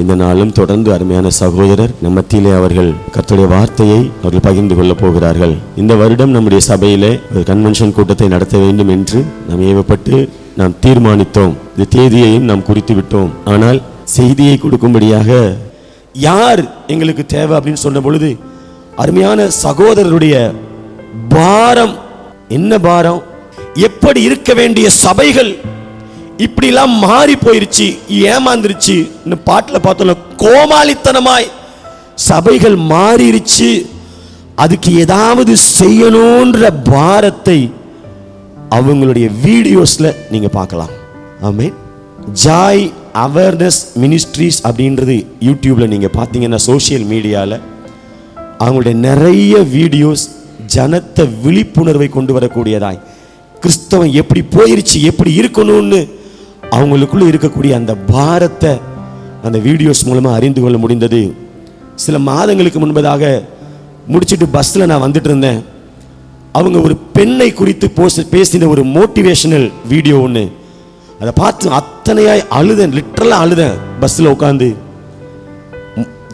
இந்த நாளும் தொடர்ந்து அருமையான சகோதரர் நம் மத்தியிலே அவர்கள் கர்த்தருடைய வார்த்தையை அவர்கள் பகிர்ந்து கொள்ளப் போகிறார்கள். இந்த வருடம் நம்முடைய சபையிலே ஒரு கன்வென்ஷன் கூட்டத்தை நடத்த வேண்டும் என்று நாம் ஏவப்பட்டு நாம் தீர்மானித்தோம். இந்த தேதியையும் நாம் குறித்து விட்டோம். ஆனால் செய்தியை கொடுக்கும்படியாக யார் எங்களுக்கு தேவை அப்படின்னு சொன்ன பொழுது அருமையான சகோதரருடைய பாரம், என்ன பாரம், எப்படி இருக்க வேண்டிய சபைகள் இப்படிலாம் மாறி போயிருச்சு, ஏமாந்துருச்சு. பாட்டில் பார்த்தோம், கோமாளித்தனமாய் சபைகள் மாறிடுச்சு, அதுக்கு ஏதாவது செய்யணுன்ற பாரத்தை அவங்களுடைய வீடியோஸ்ல நீங்க பார்க்கலாம். ஆமென். ஜாய் அவேர்னஸ் மினிஸ்ட்ரிஸ் அப்படின்றது யூடியூப்ல நீங்க பார்த்தீங்கன்னா சோசியல் மீடியால அவங்களுடைய நிறைய வீடியோஸ் ஜனத்தை விழிப்புணர்வை கொண்டு வரக்கூடியதாய், கிறிஸ்தவம் எப்படி போயிருச்சு, எப்படி இருக்கணும்னு அவங்களுக்குள்ள இருக்கக்கூடிய அந்த பாரத்தை அந்த வீடியோஸ் மூலமா அறிந்து கொள்ள முடிந்தது. சில மாதங்களுக்கு முன்பதாக முடிச்சுட்டு பஸ்ல நான் வந்துட்டு இருந்தேன். அவங்க ஒரு பெண்ணை குறித்து பேசின ஒரு மோட்டிவேஷனல் வீடியோ ஒன்று, அதை பார்த்து அத்தனையாய் அழுதேன், லிட்டரலா அழுதேன். பஸ்ல உட்காந்து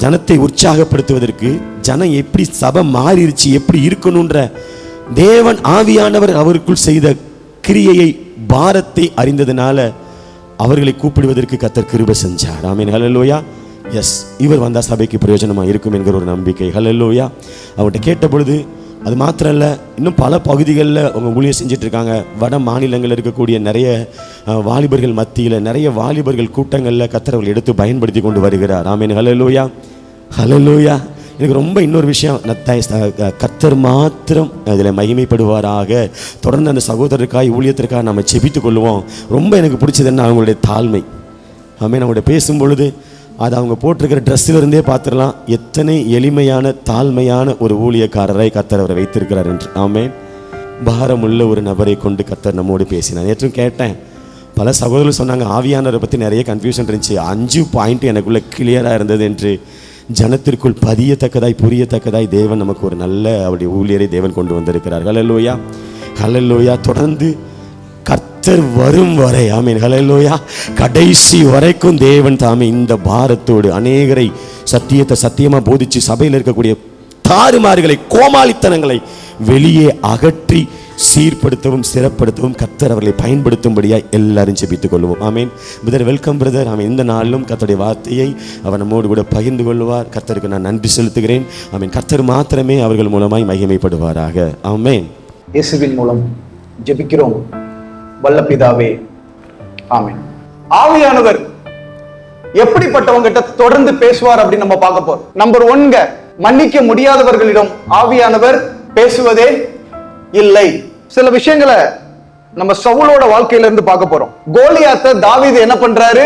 ஜனத்தை உற்சாகப்படுத்துவதற்கு, ஜனம் எப்படி சபை மாறிடுச்சு, எப்படி இருக்கணும்ன்ற தேவன் ஆவியானவர் அவருக்குள் செய்த கிரியையை, பாரத்தை அறிந்ததுனால அவர்களை கூப்பிடுவதற்கு கர்த்தர் கிருபை செஞ்சார். ஆமென். ஹல்லேலூயா. எஸ், இவர் வந்தா சபைக்கு பிரயோஜனமா இருக்கும் என்கிற ஒரு நம்பிக்கை. ஹல்லேலூயா. அவர்கிட்ட கேட்ட பொழுது அது மாத்திரம் இல்லை, இன்னும் பல பகுதிகளில் அவங்க ஊழியம் செஞ்சுட்டு இருக்காங்க. வட மாநிலங்களில் இருக்கக்கூடிய நிறைய வாலிபர்கள் மத்தியில், நிறைய வாலிபர்கள் கூட்டங்களில் கர்த்தர் அவர்கள் எடுத்து பயன்படுத்தி கொண்டு வருகிறார். ஆமென். ஹல்லேலூயா. ஹல்லேலூயா. எனக்கு ரொம்ப இன்னொரு விஷயம், கர்த்தர் மாத்திரம் அதில் மகிமைப்படுவாராக. தொடர்ந்து அந்த சகோதரருக்காய் ஊழியத்திற்காக நம்ம செபித்துக் கொள்வோம். ரொம்ப எனக்கு பிடிச்சது என்ன, அவங்களுடைய தாழ்மை. ஆமென். அவங்கள்ட்ட பேசும் பொழுது அது அவங்க போட்டிருக்கிற ட்ரெஸ்ஸில் இருந்தே பார்த்துடலாம் எத்தனை எளிமையான தாழ்மையான ஒரு ஊழியக்காரரை கர்த்தர் அவரை வைத்திருக்கிறார் என்று. ஆமென். பாரமுள்ள ஒரு நபரை கொண்டு கர்த்தர் நம்மோடு பேசினார். நேற்றும் கேட்டேன், பல சகோதரர்கள் சொன்னாங்க ஆவியானவரை பற்றி நிறைய கன்ஃபியூஷன் இருந்துச்சு, 5 பாயிண்ட் எனக்குள்ள கிளியராக இருந்தது என்று. ஜனத்திற்குள் பதியத்தக்கதாய் புரியத்தக்கதாய் தேவன் நமக்கு ஒரு நல்ல அவருடைய ஊழியரை தேவன் கொண்டு வந்திருக்கிறார். ஹல்லேலூயா. ஹல்லேலூயா. தொடர்ந்து கர்த்தர் வரும் வரை, ஆமென், ஹல்லேலூயா, கடைசி வரைக்கும் தேவன் தாமே இந்த பாரத்தோடு அநேகரை சத்தியத்தை சத்தியமா போதிச்சு சபையில் இருக்கக்கூடிய தாறுமாறுகளை, கோமாளித்தனங்களை வெளியே அகற்றி சீர்படுத்தவும் சிறப்படுத்தவும் கர்த்தர் அவர்களை பயன்படுத்தும்படியாக எல்லாரும் ஜெபித்துக் கொள்வோம். ஆமென். Brother, welcome brother. ஆமென். இந்த நாளிலும் கர்த்தருடைய வார்த்தையை அவர் நம்மோடு கூட பகிர்ந்து கொள்வார். கர்த்தருக்கு நான் நன்றி செலுத்துகிறேன். ஆமென். கர்த்தர் மாத்திரமே அவர்கள் மூலமாய் மகிமைப்படுவாராக. ஆமென். இயேசுவின் மூலம் ஜெபிக்கிறோம் வல்ல பிதாவே. ஆமென். ஆவியானவர் எப்படிப்பட்டவங்கிட்ட தொடர்ந்து பேசுவார் அப்படின்னு நம்ம பார்க்க போறோம். நம்பர் 1, மன்னிக்க முடியாதவர்களிடம் ஆவியானவர் பேசுவதே இல்லை. சில விஷயங்களை நம்ம சவுலோட வாழ்க்கையில இருந்து பார்க்க போறோம். கோலியாத்தை தாவீது என்ன பண்றாரு?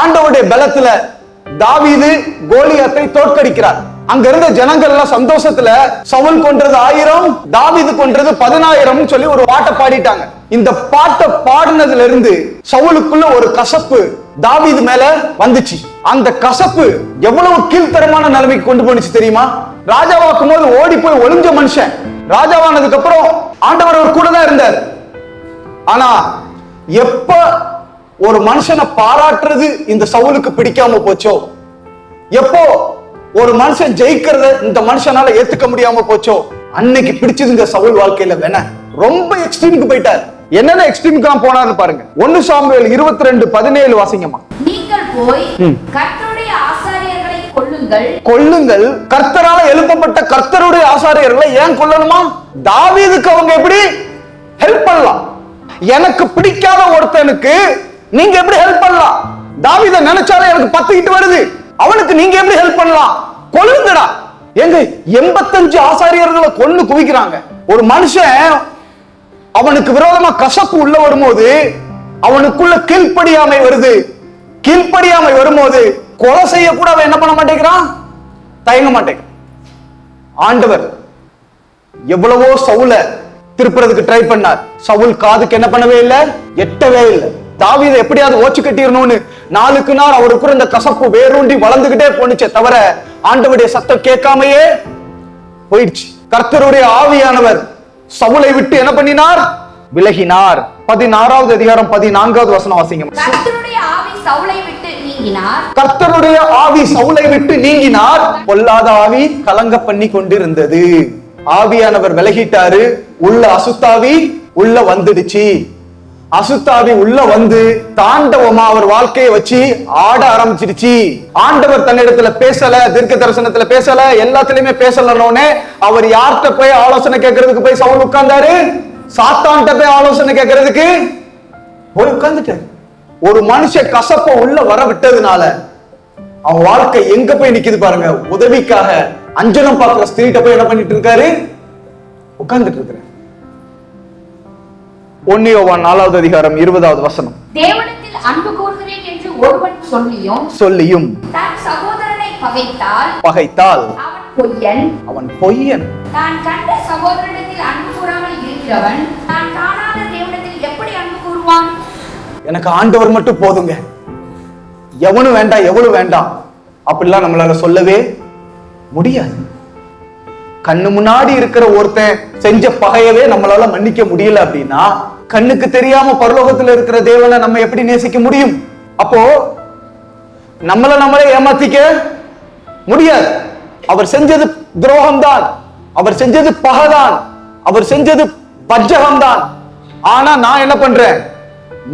ஆண்டவருடைய பலத்துல தாவீது கோலியாத்தை தோற்கடிக்கிறார். அங்க இருந்த ஜனங்கள் எல்லாம் சந்தோஷத்துல சவுல் கொன்றது 1000, தாவீது கொன்றது 10,000 சொல்லி ஒரு பாட்டை பாடிட்டாங்க. இந்த பாட்டை பாடினதுல இருந்து சவுலுக்குள்ள ஒரு கசப்பு தாவீது மேல வந்துச்சு. அந்த கசப்பு எவ்வளவு கீழ்த்தரமான நிலைமைக்கு கொண்டு போனுச்சு தெரியுமா? ராஜாவாக்கும் போது ஓடி போய் ஒளிஞ்ச மனுஷன் ராஜாவானதுக்கு அப்புறம் ஆண்டவர் அவர் கூட தான் இருந்தார். ஆனா எப்ப ஒரு மனுஷனை பாராட்டுறது இந்த சவுலுக்கு பிடிக்காம போச்சோ, எப்போ ஒரு மனுஷன் ஜெயிக்கிறத இந்த மனுஷனால ஏத்துக்க முடியாம போச்சோ, அன்னைக்கு பிடிச்சது இந்த சவுல் வாழ்க்கையில வேணா ரொம்ப எக்ஸ்ட்ரீமுக்கு போயிட்டார். என்னென்ன எக்ஸ்ட்ரீமுக்கு போனாரு பாருங்க. 1 சாமுவேல் 22:17 வாசிங்கம்மா. நீங்கள் போய் கர்த்தருடைய ஆசாரியர்களை கொல்லுங்கள். கர்த்தரால எழுப்பப்பட்ட கர்த்தருடைய ஆசாரியர்களை ஏன் கொல்லணுமா? தாவீதுக்கு அவங்க எப்படி ஹெல்ப் பண்ணலாம்? எனக்கு பிடிக்காத ஒருத்தனுக்கு நீங்க எப்படி ஹெல்ப் பண்ணலாம்? தாவீதை நினைச்சாலே எனக்கு பத்திக்கிட்டு வருது, அவனுக்கு நீங்க எப்படி ஹெல்ப் பண்ணலாம்? கொல்லுங்கடா. எங்க 85 ஆசாரியர்களை கொன்னு குவிக்கிறாங்க. ஒரு மனுஷன் அவனுக்கு விரோதமா கசப்பு உள்ள வரும்போது அவனுக்குள்ள கீழ்ப்படியாமை வருது. கீழ்ப்படியாமை வரும்போது கொலை செய்ய கூட அவன் என்ன பண்ண மாட்டேங்கிறான், தயங்க மாட்டேங்கிறான். ஆண்டவர் எவ்வளவோ சவுல திருப்புறதுக்கு ட்ரை பண்ணார். சவுல் காதுக்கு என்ன பண்ணவே இல்லை, எட்டவே இல்லை. தாவீதை எப்படியாவது ஓச்சு கட்டிடணும்னு நாளுக்கு நாள் அவருக்குள்ள இந்த கசப்பு வேரூண்டி வளர்ந்துகிட்டே போனுச்சே தவிர ஆண்டவருடைய சத்தம் கேட்காமையே போயிடுச்சு. கர்த்தருடைய ஆவியானவர் சவுலை விட்டு என்ன பண்ணினார், விலகினார். 16வது அதிகாரம் 14வது வசனம் வாசிங்க. கர்த்தருடைய ஆவி சவுலை விட்டு நீங்கினார். கர்த்தருடைய ஆவி சவுலை விட்டு நீங்கினார். பொல்லாத ஆவி கலங்க பண்ணி கொண்டிருந்தது. ஆவியானவர் விலகிட்டாரு. உள்ள அசுத்தாவி உள்ள வந்துடுச்சு. அசுத்தாவி உள்ள வந்து தாண்டவமா அவர் வாழ்க்கையை வச்சு ஆட ஆரம்பிச்சிடுச்சு. ஆண்டவர் தன்னிடத்துல பேசல, தீர்க்க தரிசனத்துல பேசல, எல்லாத்திலயுமே பேசலன்னோனே அவர் யார்கிட்ட போய் ஆலோசனை கேட்கறதுக்கு போய் சவுல் உட்கார்ந்தாரு? சாத்தான்கிட்ட போய் ஆலோசனை கேட்கறதுக்கு போய் உட்கார்ந்துட்டாரு. ஒரு மனுஷன் கசப்ப உள்ள வர விட்டதுனால அவன் வாழ்க்கை எங்க போய் நிக்குது பாருங்க. உதவிக்காக அஞ்சனம் பார்க்கிற ஸ்திரீட்ட போய் என்ன பண்ணிட்டு இருக்காரு? உட்கார்ந்துட்டு இருக்கிறார். 1 யோவான் 4வது அதிகாரம் 20வது வசனம். தேவனிடத்தில் அன்பு கூறுகிறேன் என்று ஒருவன் சொல்லியும் தன் சகோதரனை பகைத்தால் அவன் பொய்யன். தான் கண்ட சகோதரனிடத்தில் அன்பு கூறாமல் இருக்கிறவன் தான் காணாத தேவனிடத்தில் எப்படி அன்பு கூறுவான்? எனக்கு ஆண்டவர் மட்டும் போதுங்க, எவனும் வேண்டாம் எவ்வளவு வேண்டாம் அப்படிலாம் நம்மளால சொல்லவே முடியாது. கண்ணு முன்னாடி இருக்கிற ஒருத்தன் செஞ்ச பகையவே நம்மளால மன்னிக்க முடியல அப்படின்னா கண்ணுக்கு தெரியாம பரலோகத்துல இருக்கிற தேவனை நம்ம எப்படி நேசிக்க முடியும்? அப்போ நம்மளே ஏமாத்திக்க முடியாது. அவர் செஞ்சது துரோகம்தான், அவர் செஞ்சது பகைதான், அவர் செஞ்சது பஞ்சகம்தான். ஆனா நான் என்ன பண்றேன்?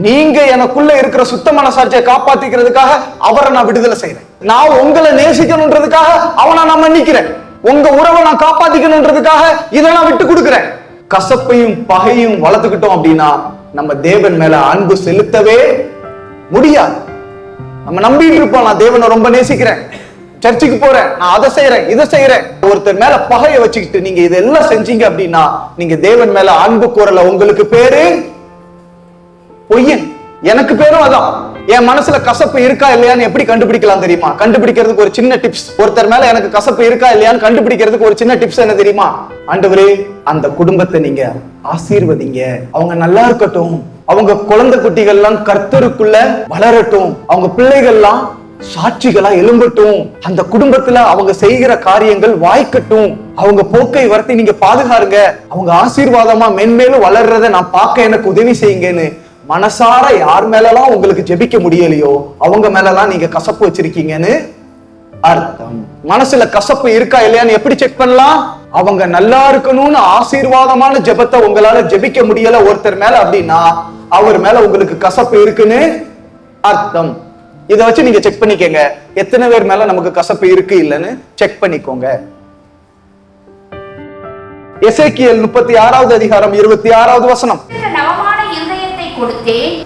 நீங்க எனக்குள்ள இருக்கிற சுத்த மனசாட்சியை காப்பாத்திக்கிறதுக்காக அவரை நான் விடுதலை செய்யறேன். நான் உங்களை நேசிக்கணும்ன்றதுக்காக அவனை நான் மன்னிக்கிறேன். உங்க உறவை நான் காப்பாத்திக்கணும்ன்றதுக்காக இதை நான் விட்டு கொடுக்கிறேன். கசப்பையும் பகையும் வளர்த்துக்கிட்டோம் அப்படின்னா நம்ம தேவன் மேல அன்பு செலுத்தவே முடியாது. நம்ம நம்பிட்டு இருப்போம், நான் தேவனை ரொம்ப நேசிக்கிறேன், சர்ச்சுக்கு போறேன், நான் அதை செய்யறேன் இதை செய்யறேன். ஒருத்தர் மேல பகையை வச்சுக்கிட்டு நீங்க இதெல்லாம் செஞ்சீங்க அப்படின்னா நீங்க தேவன் மேல அன்பு கூறல. உங்களுக்கு பேரு பொய்யன். எனக்கு பேரும் அதான். என் மனசுல கசப்பு இருக்கா இல்லையான்னு எப்படி கண்டுபிடிக்கலாம் தெரியுமா? கண்டுபிடிக்கிறதுக்கு ஒரு சின்ன டிப்ஸ். ஒருத்தர் மேல எனக்கு கசப்பு இருக்கா இல்லையான்னு கண்டுபிடிக்கிறதுக்கு ஒரு சின்ன டிப்ஸ் என்ன தெரியுமா? ஆண்டவரே, அந்த குடும்பத்தை நீங்க ஆசீர்வதிங்க, அவங்க நல்லா இருக்கட்டும், அவங்க குழந்தை குட்டிகள்லாம் கர்த்தருக்குள்ள வளரட்டும், அவங்க பிள்ளைகள்லாம் சாட்சிகளா எழும்பட்டும், அந்த குடும்பத்துல அவங்க செய்கிற காரியங்கள் வாய்க்கட்டும், அவங்க போக்கை வரத்தை நீங்க பாதுகாருங்க, அவங்க ஆசீர்வாதமா மென்மேலும் வளர்றத நான் பார்க்க எனக்கு உதவி செய்யுங்கன்னு மனசார யார் மேலலாம் உங்களுக்கு ஜெபிக்க முடியலையோ அவங்க மேலலாம் நீங்க கசப்பு வச்சிருக்கீங்கன்னு அர்த்தம். மனசுல கசப்பு இருக்கா இல்லையான்னு எப்படி செக் பண்ணலாம்? அவங்க நல்லா இருக்கணும்னு ஆசீர்வாதமான ஜெபத்தை உங்களால ஜெபிக்க முடியல ஒருத்தர் மேல அப்படின்னா அவர் மேல உங்களுக்கு கசப்பு இருக்குன்னு அர்த்தம். இதை வச்சு நீங்க செக் பண்ணிக்கங்க, எத்தனை பேர் மேல நமக்கு கசப்பு இருக்கு இல்லைன்னு செக் பண்ணிக்கோங்க. எசேக்கியேல் 36வது அதிகாரம் 26வது வசனம்.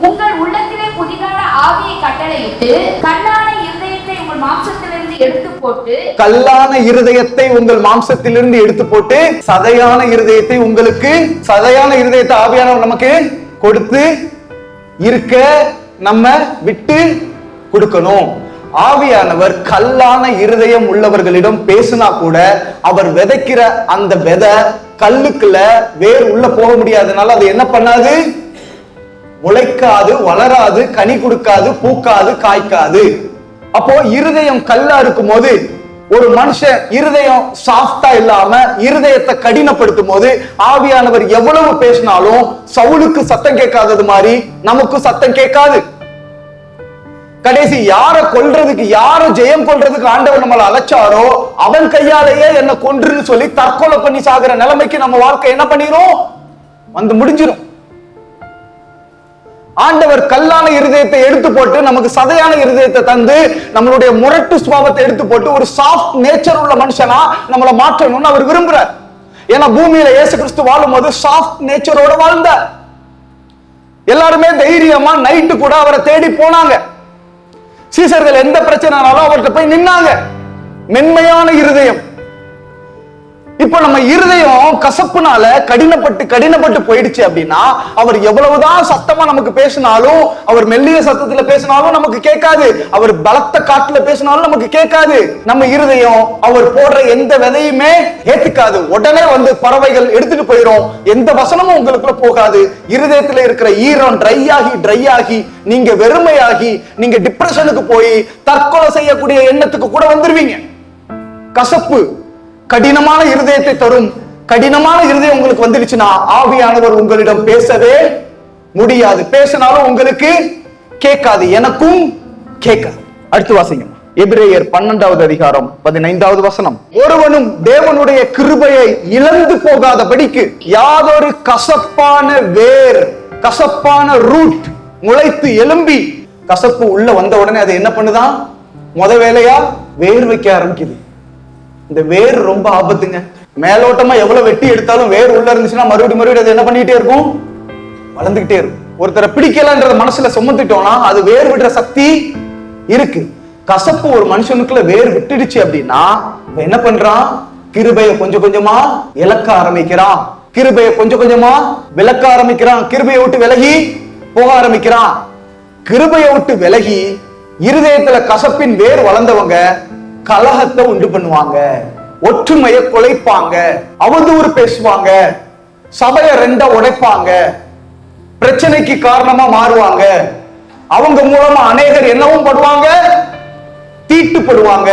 உங்கள் உள்ளத்திலே புதிதான ஆவியை கட்டளையிட்டு கல்லான இருதயத்தை உங்கள் மாம்சத்திலிருந்து எடுத்து போட்டு கல்லான இருதயத்தை உங்கள் மாம்சத்திலிருந்து எடுத்து போட்டு சதையான இருதயத்தை உங்களுக்கு சதையான இருதயத்தை ஆவியானவர் நமக்கு கொடுத்து இருக்க நம்ம விட்டு கொடுக்கணும். ஆவியானவர் கல்லான இருதயம் உள்ளவர்களிடம் பேசினா கூட அவர் விதைக்கிற அந்த விதை கல்லுக்குள்ள வேர் உள்ள போக முடியாதனால அது என்ன பண்ணாது? முளைக்காது, வளராது, கனி கொடுக்காது, பூக்காது, காய்க்காது. அப்போ இருதயம் கல்லா இருக்கும் போது ஒரு மனுஷன் இருதயம் சாஃப்டா இல்லாம இருதயத்தை கடினப்படுத்தும் போது ஆவியானவர் எவ்வளவு பேசினாலும் சவுலுக்கு சத்தம் கேட்காதது மாதிரி நமக்கு சத்தம் கேட்காது. கடைசி யார கொல்றதுக்கு, யார ஜெயம் கொள்றதுக்கு ஆண்டவர் நம்மளை அழைச்சாரோ அவன் கையாலேயே என்ன கொன்றுன்னு சொல்லி தற்கொலை பண்ணி சாகிற நிலைமைக்கு நம்ம வாழ்க்கை என்ன பண்ணிரும்? வந்து முடிஞ்சிடும். ஆண்டவர் கல்லான இருதயத்தை எடுத்து போட்டு நமக்கு சதையான இருதயத்தை தந்து நம்மளுடைய முரட்டு சுபாவத்தை எடுத்து போட்டு ஒரு சாஃப்ட் நேச்சர் உள்ள மனுஷனா நம்மளை மாற்றணும்னு அவர் விரும்புறார். ஏன்னா பூமியில இயேசு கிறிஸ்து வாழும் போது சாஃப்ட் நேச்சரோட வாழ்ந்தார். எல்லாருமே தைரியமா நைட்டு கூட அவரை தேடி போனாங்க. சீசர்கள் எந்த பிரச்சனைனாலும் அவர்கிட்ட போய் நின்னாங்க. மென்மையான இருதயம். இப்ப நம்ம இருதயம் கசப்புனால கடினப்பட்டு போயிடுச்சு அப்படின்னா அவர் எவ்வளவுதான் சத்தமா நமக்கு பேசினாலும், அவர் மெல்லிய சத்தத்துல பேசினாலும் நமக்கு கேட்காது, அவர் பலத்த காட்டுல பேசினாலும் நமக்கு கேட்காது. நம்ம இருதயம் அவர் போடுற எந்த விதையுமே ஏத்துக்காது. உடனே வந்து பறவைகள் எடுத்துட்டு போயிடும். எந்த வசனமும் உங்களுக்குள்ள போகாது. இருதயத்துல இருக்கிற ஈரம் ட்ரை ஆகி நீங்க வெறுமையாகி நீங்க டிப்ரெஷனுக்கு போய் தற்கொலை செய்யக்கூடிய எண்ணத்துக்கு கூட வந்துருவீங்க. கசப்பு கடினமான இருதயத்தை தரும். கடினமான இருதயம் உங்களுக்கு வந்துடுச்சுன்னா ஆவியானவர் உங்களிடம் பேசவே முடியாது. பேசினாலும் உங்களுக்கு கேட்காது, எனக்கும் கேட்காது. அடுத்து வாசிங்க. எபிரேயர் 12வது அதிகாரம் 15வது வசனம். ஒருவனும் தேவனுடைய கிருபையை இழந்து போகாதபடிக்கு யாதொரு கசப்பான வேர், கசப்பான ரூட் முளைத்து எழும்பி, கசப்பு உள்ள வந்த உடனே அது என்ன பண்ணுதான்? முத வேலையா வேர் வைக்க ஆரம்பிக்குது. இந்த வேர் ரொம்ப ஆபத்துங்க. மேலோட்டமா எவ்வளவு வெட்டி எடுத்தாலும் வேர் உள்ள இருந்துச்சுன்னா மறுபடியும் அது என்ன பண்ணிட்டே இருக்கும்? வளர்ந்துகிட்டே இருக்கும். ஒருத்தரை பிடிக்கலன்றத மனசுல சுமந்துட்டோம்னா அது வேர் விடுற சக்தி இருக்கு. கசப்பு ஒரு மனுஷனுக்குள்ள வேர் விட்டுடுச்சு அப்படின்னா என்ன பண்றான்? கிருபையை கொஞ்சம் கொஞ்சமா இழக்க ஆரம்பிக்கிறான், கிருபையை கொஞ்சம் கொஞ்சமா விலக்க ஆரம்பிக்கிறான், கிருபையை விட்டு விலகி போக ஆரம்பிக்கிறான். கிருபையை விட்டு விலகி இருதயத்துல கசப்பின் வேர் வளர்ந்தவங்க கலகத்தை உண்டு பண்ணுவாங்க, ஒற்றுமையை குலைப்பாங்க, அவதூறு பேசுவாங்க, சபையை ரெண்டா உடைப்பாங்க, பிரச்சனைக்கு காரணமா மாறுவாங்க. அவங்க மூலமா அநேகர் என்னவும் படுவாங்க, தீட்டுப்படுவாங்க.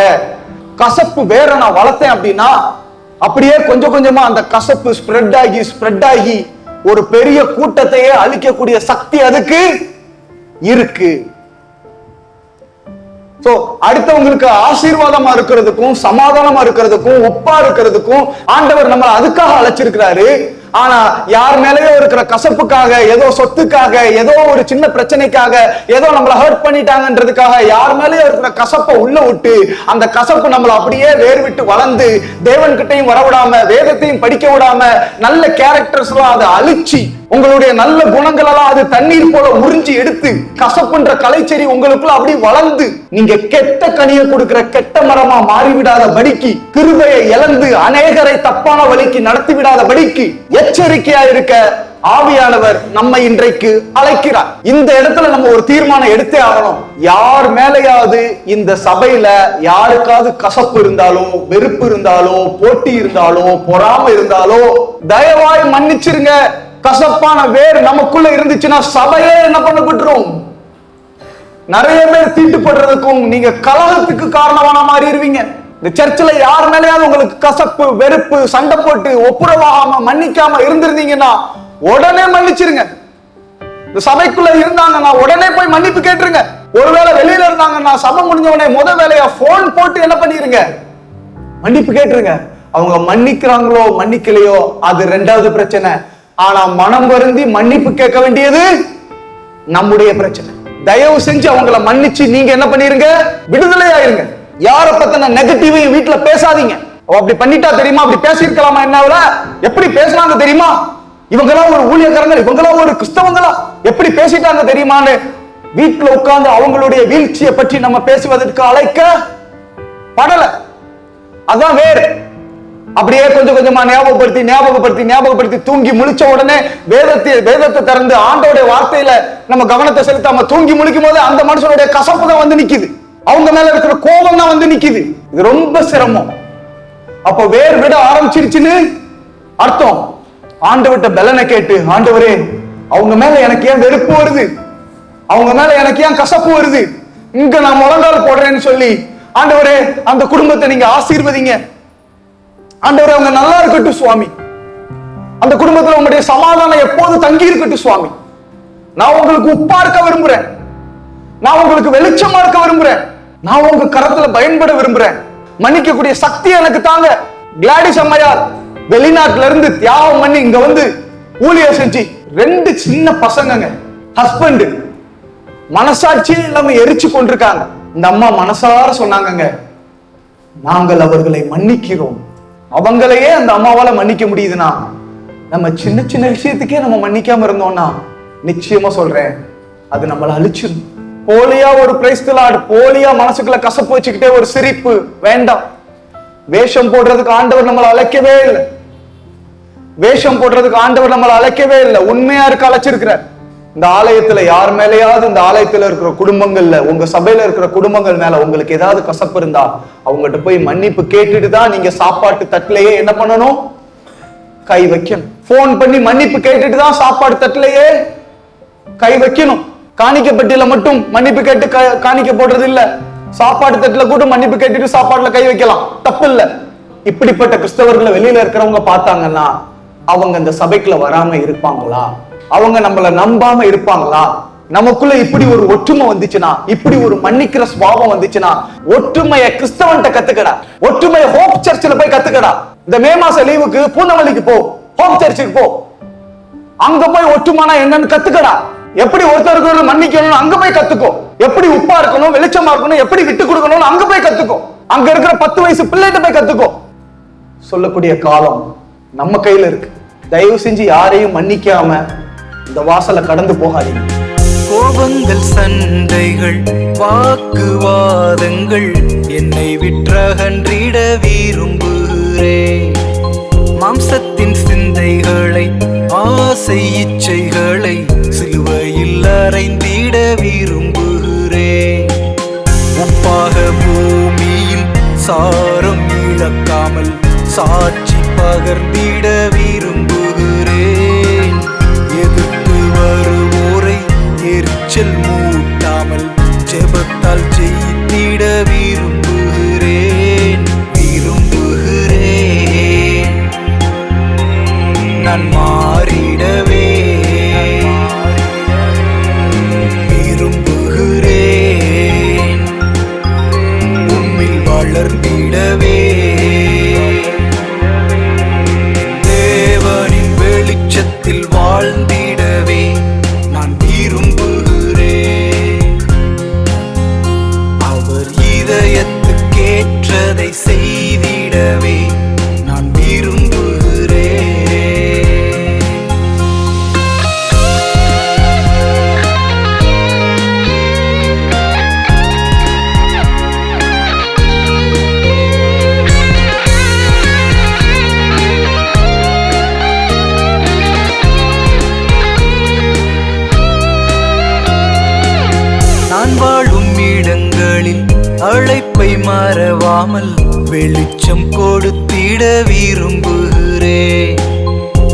கசப்பு வேற நான் வளர்த்தேன் அப்படின்னா அப்படியே கொஞ்சம் கொஞ்சமா அந்த கசப்பு ஸ்ப்ரெட் ஆகி ஒரு பெரிய கூட்டத்தையே அழிக்கக்கூடிய சக்தி அதுக்கு இருக்கு. சோ அடுத்தவங்களுக்கு ஆசீர்வாதமா இருக்கிறதுக்கும் சமாதானமா இருக்கிறதுக்கும் உப்பா இருக்கிறதுக்கும் ஆண்டவர் நம்ம அதுக்காக அழைச்சிருக்கிறாரு. ஆனா யார் மேலேயோ இருக்கிற கசப்புக்காக, ஏதோ சொத்துக்காக, ஏதோ ஒரு சின்ன பிரச்சனைக்காக, ஏதோ நம்மள ஹர்ட் பண்ணிட்டாங்கன்றதுக்காக யார் மேலேயோ இருக்கிற கசப்பை உள்ள விட்டு அந்த கசப்பு நம்மள அப்படியே வேர் விட்டு வளர்ந்து தேவன் கிட்டையும் வரவிடாம, வேதத்தையும் படிக்க விடாம, நல்ல கேரக்டர்ஸ் எல்லாம் அதை அழிச்சு, உங்களுடைய நல்ல குணங்கள் எல்லாம் அது தண்ணீர் போல உறிஞ்சி எடுத்து கசப்புன்ற கலைச்செடி உங்களுக்குள்ள அப்படி வளர்ந்து நீங்க கெட்ட கனியை கொடுக்கிற கெட்ட மரமா மாறிவிடாத படிக்கு, கிருபையை இழந்து அநேகரை தப்பான வழிக்கு நடத்தி விடாத படிக்கு எச்சரிக்கையா இருக்க ஆவியானவர் நம்மை இன்றைக்கு அழைக்கிறார். இந்த இடத்துல நம்ம ஒரு தீர்மானம் எடுத்தே ஆகணும். யார் மேலேயாவது இந்த சபையில யாருக்காவது கசப்பு இருந்தாலோ, வெறுப்பு இருந்தாலோ, போட்டி இருந்தாலோ, பொறாமை இருந்தாலோ தயவாய் மன்னிச்சிருங்க. கசப்பான வேர் நமக்குள்ள இருந்துச்சுன்னா சபையே என்ன பண்ணப்பட்டுரும்? நிறைய பேர் தீட்டுப்படுறதுக்கும் நீங்க கலகத்துக்கு காரணமான மாறிடுவீங்க. இந்த சர்ச்சில் யார் மேலேயாவது உங்களுக்கு கசப்பு, வெறுப்பு, சண்டை போட்டு ஒப்புரவாகாம மன்னிக்காம இருந்திருந்தீங்கன்னா உடனே மன்னிச்சிருங்க. இந்த சபைக்குள்ள இருந்தாங்கன்னா உடனே போய் மன்னிப்பு கேட்டுருங்க. ஒருவேளை வெளியில இருந்தாங்கன்னா சபை முடிஞ்ச உடனே முத வேலையா போன் போட்டு என்ன பண்ணிருங்க? மன்னிப்பு கேட்டுருங்க. அவங்க மன்னிக்கிறாங்களோ மன்னிக்கலையோ அது ரெண்டாவது பிரச்சனை. ஆனா மனம் வருந்தி மன்னிப்பு கேட்க வேண்டியது நம்முடைய பிரச்சனை. தயவு செஞ்சு அவங்கள மன்னிச்சு நீங்க என்ன பண்ணிருங்க? விடுதலையாயிருங்க. யார பத்தின நெகட்டிவையும் வீட்டுல பேசாதீங்க. அப்படி பண்ணிட்டா தெரியுமா, அப்படி பேசியிருக்கலாமா, என்ன எப்படி பேசுறாங்க தெரியுமா, இவங்கெல்லாம் ஒரு ஊழியக்காரங்க, இவங்கெல்லாம் ஒரு கிறிஸ்தவங்களா, எப்படி பேசிட்டாங்க தெரியுமான்னு வீட்டுல உட்கார்ந்து அவங்களுடைய வீழ்ச்சியை பற்றி நம்ம பேசுவதற்கு அழைக்க படல. அதான் வேறு. அப்படியே கொஞ்சம் கொஞ்சமா ஞாபகப்படுத்தி தூங்கி முழிச்ச உடனே வேதத்தை திறந்து ஆண்டோடைய வார்த்தையில நம்ம கவனத்தை செலுத்தாம தூங்கி முழிக்கும் போது அந்த மனுஷனுடைய கசப்பு தான் வந்து நிக்குது, அவங்க மேல இருக்கிற கோபம் தான் வந்து நிக்குது. இது ரொம்ப சிரமம். அப்ப வேர் விட ஆரம்பிச்சிருச்சுன்னு அர்த்தம். ஆண்டவர்கிட்ட பெலனை கேட்டு, ஆண்டவரே அவங்க மேல எனக்கு ஏன் வெறுப்பு வருது, அவங்க மேல எனக்கு ஏன் கசப்பு வருது, இங்க நான் முழங்கால் போடுறேன்னு சொல்லி, ஆண்டவரே அந்த குடும்பத்தை நீங்க ஆசீர்வதிங்க, ஆண்டவரே அவங்க நல்லா இருக்கட்டும் சுவாமி, அந்த குடும்பத்துல உங்களுடைய சமாதானம் எப்போது தங்கி இருக்கட்டும் சுவாமி, நான் உங்களுக்கு உப்பா இருக்க விரும்புறேன், நான் உங்களுக்கு வெளிச்சமா இருக்க விரும்புறேன், நான் உங்க கரத்துல பயன்பட விரும்புறேன், மன்னிக்கக்கூடிய சக்தி எனக்கு தாங்க. கிளாடிஸ் அம்மையார் வெளிநாட்டுல இருந்து தியாகம் பண்ணி இங்க வந்து ஊழியர் செஞ்சு 2 சின்ன பசங்க, ஹஸ்பண்ட் மனசாட்சியே இல்லாம எரிச்சு கொண்டிருக்காங்க. இந்த அம்மா மனசார சொன்னாங்க, நாங்கள் அவர்களை மன்னிக்கிறோம். அவங்களையே அந்த அம்மாவால மன்னிக்க முடியுதுன்னா நம்ம சின்ன சின்ன விஷயத்துக்கே நம்ம மன்னிக்காம இருந்தோம்னா நிச்சயமா சொல்றேன் அது நம்மள அழிச்சிடும். போலியா ஒரு பிரைஸ் தி லார்ட், போலியா மனசுக்குள்ள கசப்பு வச்சுக்கிட்டே ஒரு சிரிப்பு வேண்டாம். வேஷம் போடுறதுக்கு ஆண்டவர் நம்மளை அழைக்கவே இல்லை. வேஷம் போடுறதுக்கு ஆண்டவர் நம்மளை அழைக்கவே இல்லை. உண்மையா இருக்க அழைச்சிருக்கிறார். இந்த ஆலயத்துல யார் மேலேயாவது, இந்த ஆலயத்துல இருக்கிற குடும்பங்கள்ல, உங்க சபையில இருக்கிற குடும்பங்கள் மேல உங்களுக்கு ஏதாவது கசப்பு இருந்தா அவங்ககிட்ட போய் மன்னிப்பு கேட்டுட்டு தான் நீங்க சாப்பாட்டு தட்டிலேயே என்ன பண்ணணும்? கை வைக்கணும். போன் பண்ணி மன்னிப்பு கேட்டுட்டு தான் சாப்பாடு தட்டிலேயே கை வைக்கணும். காணிக்கை பெட்டியில மட்டும் மன்னிப்பு கேட்டு காணிக்கை போடுறது இல்ல, சாப்பாடு தட்டுல கூட மன்னிப்பு கேட்டுட்டு சாப்பாடுல கை வைக்கலாம், தப்பு இல்ல. இப்படிப்பட்ட கிறிஸ்தவர்களை வெளியில இருக்கிறவங்க பார்த்தாங்கன்னா அவங்க இந்த சபைக்குள்ள வராம இருப்பாங்களா? அவங்க நம்மள நம்பாம இருப்பாங்களா? நமக்குள்ள இப்படி ஒரு ஒற்றுமை வந்துச்சுன்னா, இப்படி ஒரு மன்னிக்கிற சுபாவம் வந்துச்சுன்னா, ஒற்றுமையை கிறிஸ்தவன்ட்ட கத்துக்கடா. ஒற்றுமையை ஹோப் சர்ச்சில் போய் கத்துக்கடா. இந்த மே மாச லீவுக்கு பூந்தமல்லிக்கு போ, ஹோப் சர்ச்சுக்கு போ. அங்க போய் ஒற்றுமைனா என்னன்னு கத்துக்கடா. எப்படி ஒருத்தருக்கு மன்னிக்கணும் அங்க போய் கத்துக்கோ. எப்படி உப்பா இருக்கணும், வெளிச்சமா இருக்கணும், எப்படி விட்டு கொடுக்கணும் அங்க போய் கத்துக்கோ. அங்க இருக்கிற 10 வயசு பிள்ளைகிட்ட போய் கத்துக்கோ. சொல்லக்கூடிய காலம் நம்ம கையில இருக்கு. தயவு செஞ்சு யாரையும் மன்னிக்காம இந்த வாசலை கடந்து போகாதீங்க. கோபங்கள், சண்டைகள், வாக்குவாதங்கள் என்னை விற்றகன்றிட விரும்புகிறேன். மாம்சத்தின் சிந்தைகளை, ஆசை இச்சைகளை சிலுவையில் அறைந்திட விரும்புகிறேன். உப்பாக பூமியில் சாரம் இழக்காமல் சாட்சி பகர்ந்திட விரும்புகிறேன். எதிர்த்து வருவோரை எரிச்சல் மூட்டாமல் ஜெபத்தால் ஜெயித்திட விரும்புகிறேன். நான் மாறிடவே விரும்புகிறேன். உம்மில் வளர்ந்திடவே தேவனின் வெளிச்சத்தில் வாழ்ந்திடவே நான் விரும்புகிறேன். அவர் இதயத்துக்கேற்றதை செய்திடவே நான் விரும்புகிறேன். நான் வாழும் இடங்களில் அழைப்பை மறவாமல் வெளிச்சம் கொடுத்திட விரும்புகிறேன்.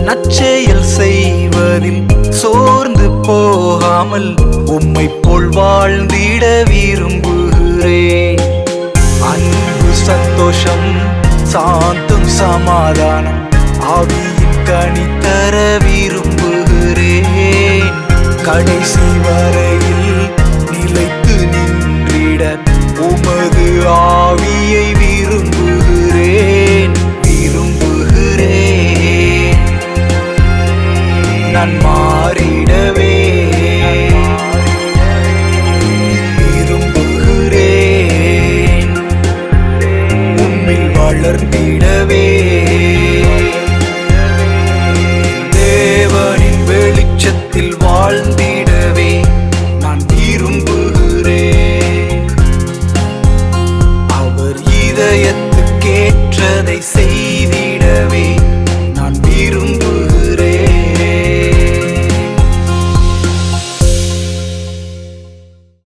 நற்செயல் செய்வதில் சோர்ந்து போகாமல் உம்மை போல் வாழ்ந்திட விரும்புகிறேன். அன்பு, சந்தோஷம், சாந்தம், சமாதானம் ஆவியின் கனி தர விரும்புகிறேன். கடைசி வரையில் நிலைத்து நின்றிட உமது ஆவியை விரும்புகிறேன். நான் மாறிடவே விரும்புகிறேன். உம்மில் வளர்ந்திடவே தேவனின் வெளிச்சத்தில் வாழ்ந்திடவே நான் விரும்புகிறேன். அவர் இதயத்துக்கேற்றதை செய்